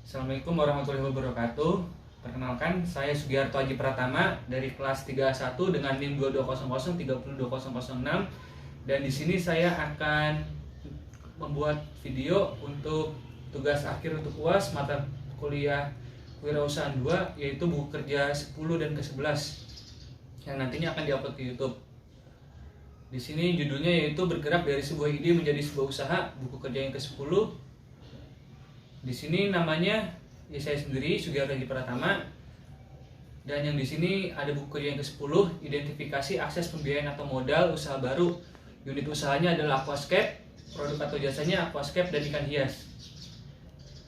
Assalamualaikum warahmatullahi wabarakatuh. Perkenalkan, saya Sugiarto Aji Pratama dari kelas 31 dengan NIM 2200-30206. Dan di sini saya akan membuat video untuk tugas akhir untuk UAS mata kuliah Kewirausahaan 2, yaitu buku kerja 10 dan ke-11 yang nantinya akan diupload ke YouTube. Di sini judulnya yaitu bergerak dari sebuah ide menjadi sebuah usaha, buku kerja yang ke-10. Di sini namanya ya saya sendiri, Sugiarto Aji Pratama. Dan yang di sini ada buku kerja yang ke-10, identifikasi akses pembiayaan atau modal usaha baru. Unit usahanya adalah aquascape, produk atau jasanya aquascape dan ikan hias.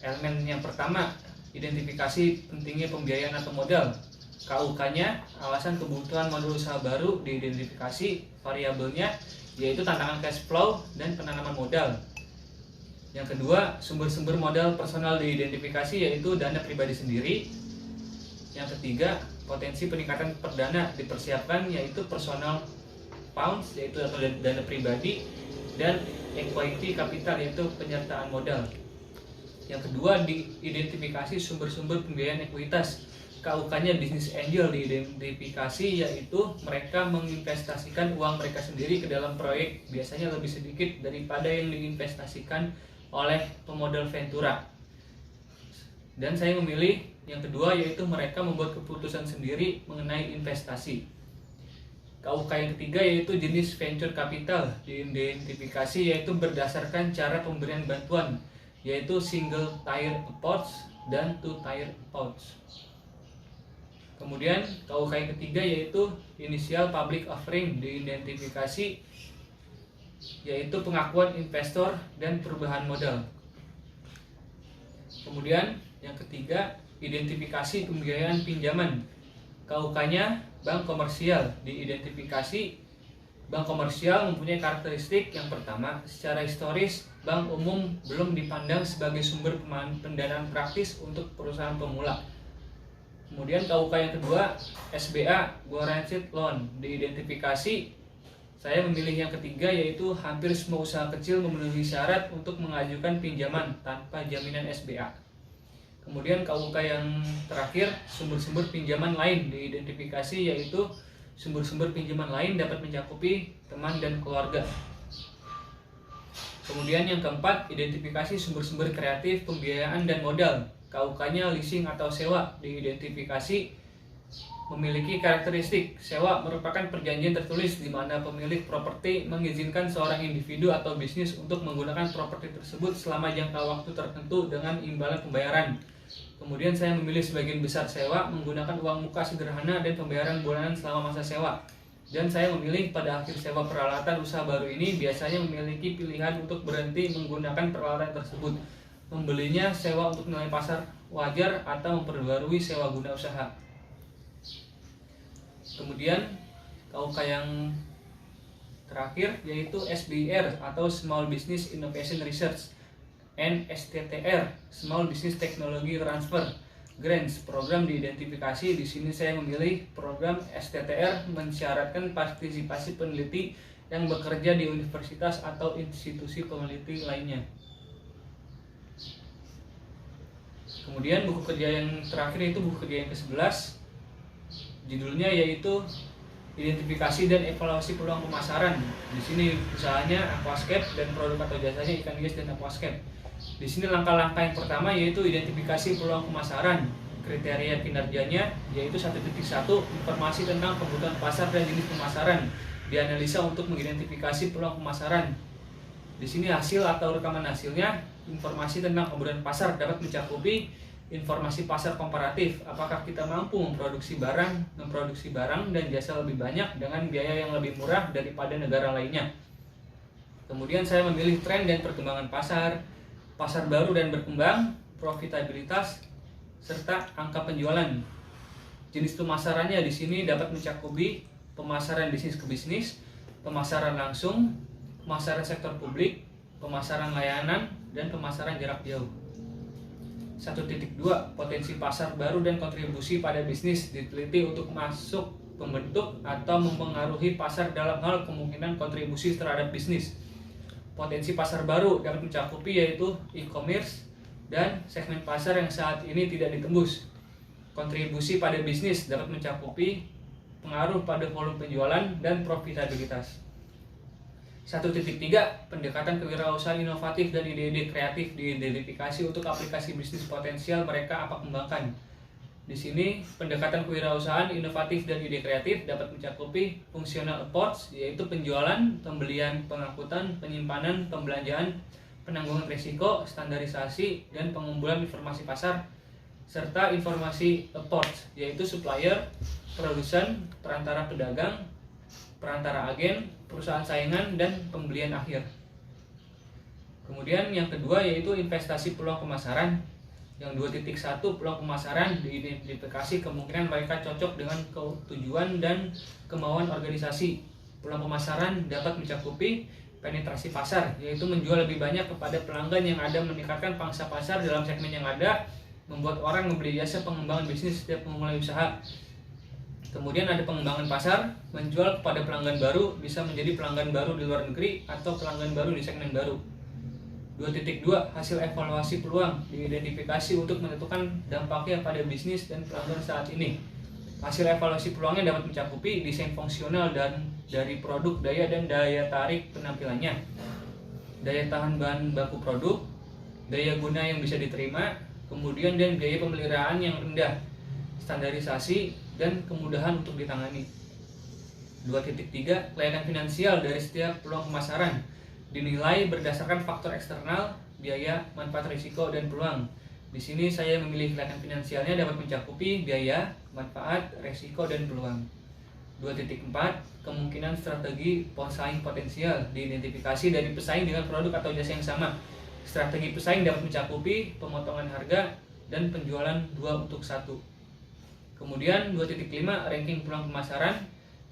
Elemen yang pertama, identifikasi pentingnya pembiayaan atau modal. KUK-nya, alasan kebutuhan modal usaha baru diidentifikasi, variabelnya yaitu tantangan cash flow dan penanaman modal. Yang kedua, sumber-sumber modal personal diidentifikasi yaitu dana pribadi sendiri. Yang ketiga, potensi peningkatan perdana dipersiapkan yaitu personal funds yaitu atau dana pribadi, dan equity capital yaitu penyertaan modal. Yang kedua, diidentifikasi sumber-sumber pembiayaan ekuitas. KUK-nya business angel diidentifikasi yaitu mereka menginvestasikan uang mereka sendiri ke dalam proyek, biasanya lebih sedikit daripada yang diinvestasikan oleh pemodal Ventura. Dan saya memilih yang kedua yaitu mereka membuat keputusan sendiri mengenai investasi. KUK yang ketiga yaitu jenis venture capital diidentifikasi yaitu berdasarkan cara pemberian bantuan, yaitu single tier approach dan two tier approach. Kemudian KUK yang ketiga yaitu initial public offering diidentifikasi yaitu pengakuan investor dan perubahan modal. Kemudian yang ketiga, identifikasi pembiayaan pinjaman. KUK-nya bank komersial diidentifikasi. Bank komersial mempunyai karakteristik yang pertama, secara historis bank umum belum dipandang sebagai sumber pendanaan praktis untuk perusahaan pemula. Kemudian KUK yang kedua, SBA guaranteed loan diidentifikasi. Saya memilih yang ketiga yaitu hampir semua usaha kecil memenuhi syarat untuk mengajukan pinjaman tanpa jaminan SBA. Kemudian KUK yang terakhir, sumber-sumber pinjaman lain diidentifikasi yaitu sumber-sumber pinjaman lain dapat mencakupi teman dan keluarga. Kemudian yang keempat, identifikasi sumber-sumber kreatif pembiayaan dan modal. KUK-nya leasing atau sewa diidentifikasi memiliki karakteristik sewa merupakan perjanjian tertulis di mana pemilik properti mengizinkan seorang individu atau bisnis untuk menggunakan properti tersebut selama jangka waktu tertentu dengan imbalan pembayaran. Kemudian saya memilih sebagian besar sewa menggunakan uang muka sederhana dan pembayaran bulanan selama masa sewa. Dan saya memilih pada akhir sewa peralatan usaha baru ini biasanya memiliki pilihan untuk berhenti menggunakan peralatan tersebut, membelinya sewa untuk nilai pasar wajar atau memperbarui sewa guna usaha. Kemudian KUK yang terakhir yaitu SBIR atau Small Business Innovation Research, and STTR Small Business Technology Transfer Grants. Program diidentifikasi. Di sini saya memilih program STTR mensyaratkan partisipasi peneliti yang bekerja di universitas atau institusi peneliti lainnya. Kemudian buku kerja yang terakhir itu buku kerja yang ke-11. Judulnya yaitu identifikasi dan evaluasi peluang pemasaran. Di sini usahanya aquascape dan produk atau jasanya ikan hias dan aquascape. Di sini langkah-langkah yang pertama yaitu identifikasi peluang pemasaran. Kriteria kinerjanya yaitu 1.1, informasi tentang kebutuhan pasar dan jenis pemasaran. Dianalisa untuk mengidentifikasi peluang pemasaran. Di sini hasil atau rekaman hasilnya, informasi tentang kebutuhan pasar dapat mencakupi informasi pasar komparatif, apakah kita mampu memproduksi barang dan jasa lebih banyak dengan biaya yang lebih murah daripada negara lainnya. Kemudian saya memilih tren dan perkembangan pasar baru dan berkembang, profitabilitas, serta angka penjualan. Jenis pemasarannya di sini dapat mencakupi pemasaran bisnis ke bisnis, pemasaran langsung, pemasaran sektor publik, pemasaran layanan, dan pemasaran jarak jauh. 1.2, potensi pasar baru dan kontribusi pada bisnis diteliti untuk masuk, membentuk, atau mempengaruhi pasar dalam hal kemungkinan kontribusi terhadap bisnis. Potensi pasar baru dapat mencakupi yaitu e-commerce, dan segmen pasar yang saat ini tidak ditembus. Kontribusi pada bisnis dapat mencakupi pengaruh pada volume penjualan dan profitabilitas. 1.3 Pendekatan kewirausahaan inovatif dan ide-ide kreatif diidentifikasi untuk aplikasi bisnis potensial mereka apa kembangkan. Di sini pendekatan kewirausahaan inovatif dan ide kreatif dapat mencakupi fungsional approach, yaitu penjualan, pembelian, pengangkutan, penyimpanan, pembelanjaan, penangguhan risiko, standarisasi, dan pengumpulan informasi pasar, serta informasi approach, yaitu supplier, produsen, perantara pedagang, perantara agen, perusahaan saingan, dan pembelian akhir. Kemudian yang kedua yaitu investasi peluang pemasaran. Yang 2.1 peluang pemasaran diidentifikasi kemungkinan mereka cocok dengan tujuan dan kemauan organisasi. Peluang pemasaran dapat mencakupi penetrasi pasar, yaitu menjual lebih banyak kepada pelanggan yang ada, meningkatkan pangsa pasar dalam segmen yang ada, membuat orang membeli jasa pengembangan bisnis setiap memulai usaha. Kemudian ada pengembangan pasar, menjual kepada pelanggan baru, bisa menjadi pelanggan baru di luar negeri atau pelanggan baru di segmen baru. 2.2 Hasil evaluasi peluang diidentifikasi untuk menentukan dampaknya pada bisnis dan pelanggan saat ini. Hasil evaluasi peluangnya dapat mencakupi desain fungsional dan dari produk, daya dan daya tarik penampilannya, daya tahan bahan baku produk, daya guna yang bisa diterima, kemudian dan biaya pemeliharaan yang rendah, standarisasi, dan kemudahan untuk ditangani. 2.3 Layanan finansial dari setiap peluang pemasaran dinilai berdasarkan faktor eksternal, biaya, manfaat, risiko, dan peluang. Di sini saya memilih layanan finansialnya dapat mencakupi biaya, manfaat, risiko, dan peluang. 2.4 Kemungkinan strategi pesaing potensial diidentifikasi dari pesaing dengan produk atau jasa yang sama. Strategi pesaing dapat mencakupi pemotongan harga dan penjualan 2 untuk 1. Kemudian 2.5 Ranking peluang pemasaran.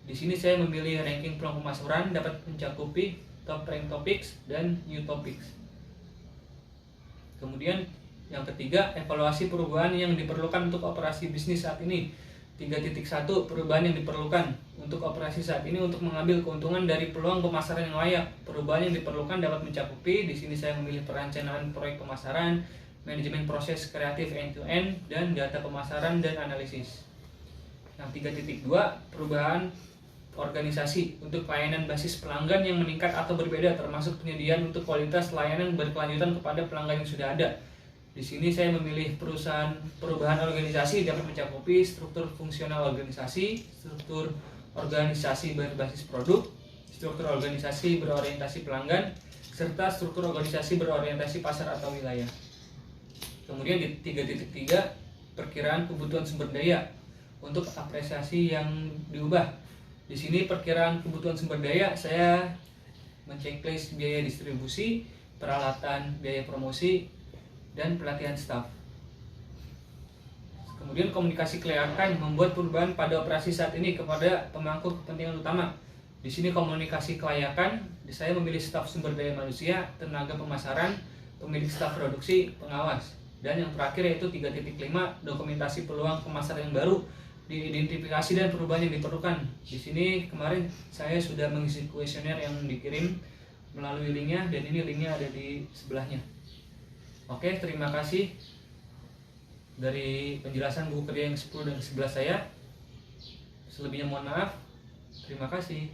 Di sini saya memilih ranking peluang pemasaran dapat mencakupi top rank topics dan new topics. Kemudian yang ketiga, evaluasi perubahan yang diperlukan untuk operasi bisnis saat ini. 3.1 Perubahan yang diperlukan untuk operasi saat ini untuk mengambil keuntungan dari peluang pemasaran yang layak. Perubahan yang diperlukan dapat mencakupi, di sini saya memilih perencanaan proyek pemasaran, manajemen proses kreatif end-to-end, dan data pemasaran dan analisis. Yang 3.2 Perubahan organisasi untuk layanan basis pelanggan yang meningkat atau berbeda, termasuk penyediaan untuk kualitas layanan berkelanjutan kepada pelanggan yang sudah ada. Di sini saya memilih perubahan organisasi dapat mencakupi struktur fungsional organisasi, struktur organisasi berbasis produk, struktur organisasi berorientasi pelanggan, serta struktur organisasi berorientasi pasar atau wilayah. Kemudian di 3.3 Perkiraan kebutuhan sumber daya untuk apresiasi yang diubah. Di sini perkiraan kebutuhan sumber daya saya menceklis biaya distribusi, peralatan, biaya promosi, dan pelatihan staf. Kemudian komunikasi kelayakan membuat perubahan pada operasi saat ini kepada pemangku kepentingan utama. Di sini komunikasi kelayakan, saya memilih staf sumber daya manusia, tenaga pemasaran, pemilik staf produksi, pengawas. Dan yang terakhir yaitu 3.5 Dokumentasi peluang pemasaran yang baru diidentifikasi dan perubahan yang diperlukan. Di sini kemarin saya sudah mengisi kuesioner yang dikirim melalui linknya, dan ini linknya ada di sebelahnya. Oke, terima kasih dari penjelasan buku kerja yang 10 dan 11 saya. Selebihnya mohon maaf. Terima kasih.